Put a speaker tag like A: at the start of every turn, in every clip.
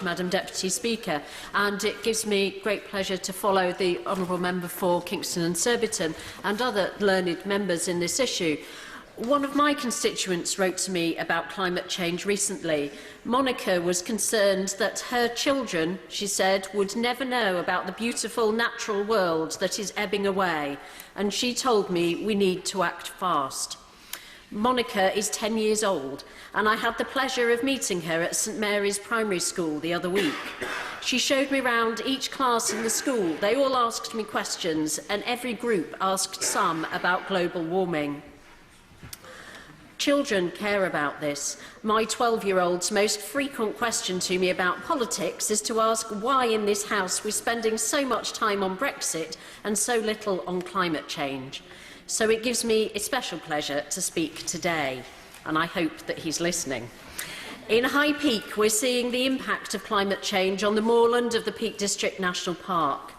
A: Madam Deputy Speaker, and it gives me great pleasure to follow the Honourable Member for Kingston and Surbiton and other learned members in this issue. One of my constituents wrote to me about climate change recently. Monica was concerned that her children, she said, would never know about the beautiful natural world that is ebbing away, and she told me we need to act fast. Monica is 10 years old, and I had the pleasure of meeting her at St Mary's Primary School the other week. She showed me round each class in the school. They all asked me questions, and every group asked some about global warming. Children care about this. My 12-year-old's most frequent question to me about politics is to ask why in this House we're spending so much time on Brexit and so little on climate change. So it gives me a special pleasure to speak today, and I hope that he's listening. In High Peak, we're seeing the impact of climate change on the moorland of the Peak District National Park.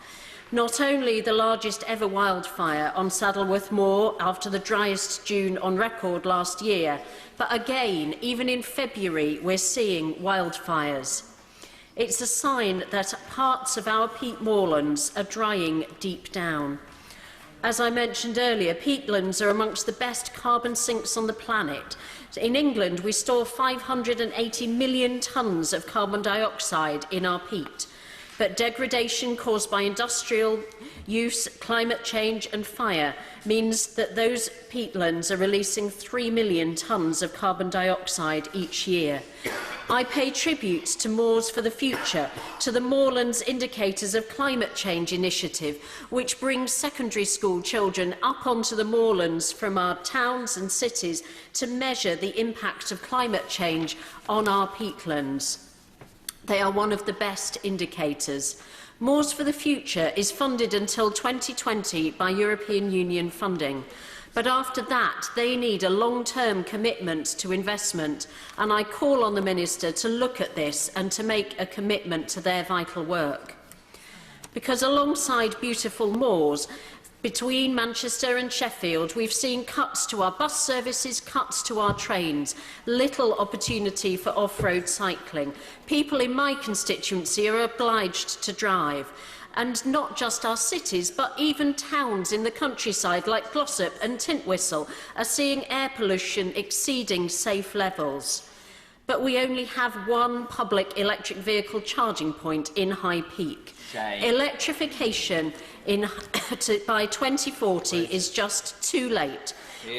A: Not only the largest ever wildfire on Saddleworth Moor after the driest June on record last year, but again, even in February, we're seeing wildfires. It's a sign that parts of our peat moorlands are drying deep down. As I mentioned earlier, peatlands are amongst the best carbon sinks on the planet. In England, we store 580 million tonnes of carbon dioxide in our peat. But degradation caused by industrial use, climate change and fire means that those peatlands are releasing 3 million tonnes of carbon dioxide each year. I pay tribute to Moors for the Future, to the Moorlands Indicators of Climate Change initiative, which brings secondary school children up onto the moorlands from our towns and cities to measure the impact of climate change on our peatlands. They are one of the best indicators. Moors for the Future is funded until 2020 by European Union funding. But after that, they need a long-term commitment to investment, and I call on the Minister to look at this and to make a commitment to their vital work. Because alongside beautiful moors, between Manchester and Sheffield, we've seen cuts to our bus services, cuts to our trains, little opportunity for off-road cycling. People in my constituency are obliged to drive. And not just our cities, but even towns in the countryside like Glossop and Tintwistle are seeing air pollution exceeding safe levels. But we only have one public electric vehicle charging point in High Peak. Shame. Electrification by 2040 is just too late.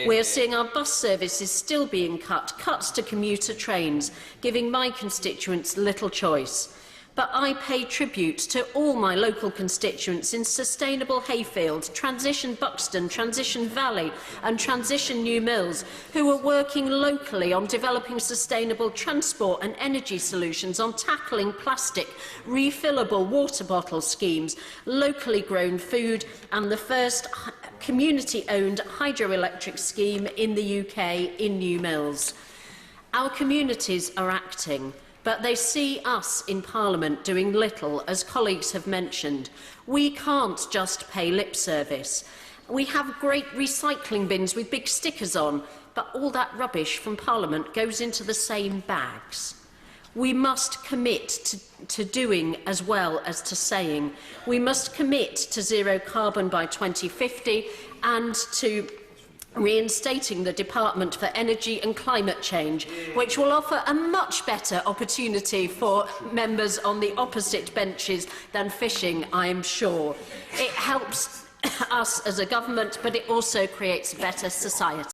A: We are seeing our bus services still being cut, cuts to commuter trains, giving my constituents little choice. But I pay tribute to all my local constituents in Sustainable Hayfield, Transition Buxton, Transition Valley and Transition New Mills, who are working locally on developing sustainable transport and energy solutions, on tackling plastic, refillable water bottle schemes, locally grown food and the first community-owned hydroelectric scheme in the UK in New Mills. Our communities are acting, but they see us in Parliament doing little, as colleagues have mentioned. We can't just pay lip service. We have great recycling bins with big stickers on, but all that rubbish from Parliament goes into the same bags. We must commit to doing as well as to saying. We must commit to zero carbon by 2050 and to reinstating the Department for Energy and Climate Change, which will offer a much better opportunity for members on the opposite benches than fishing, I am sure. It helps us as a government, but it also creates a better society.